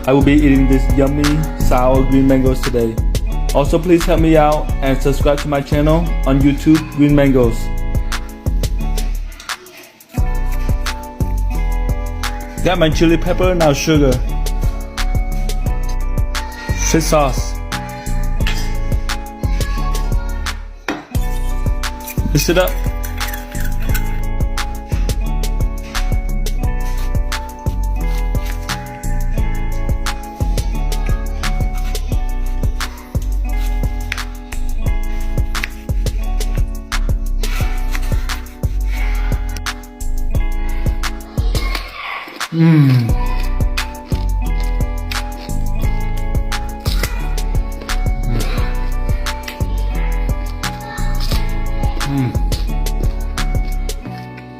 I will be eating this yummy sour green mangoes today. Also, please help me out and subscribe to my channel on YouTube, Green Mangoes. Got my chili pepper, now sugar. Fish sauce. Mix it up. Mmm.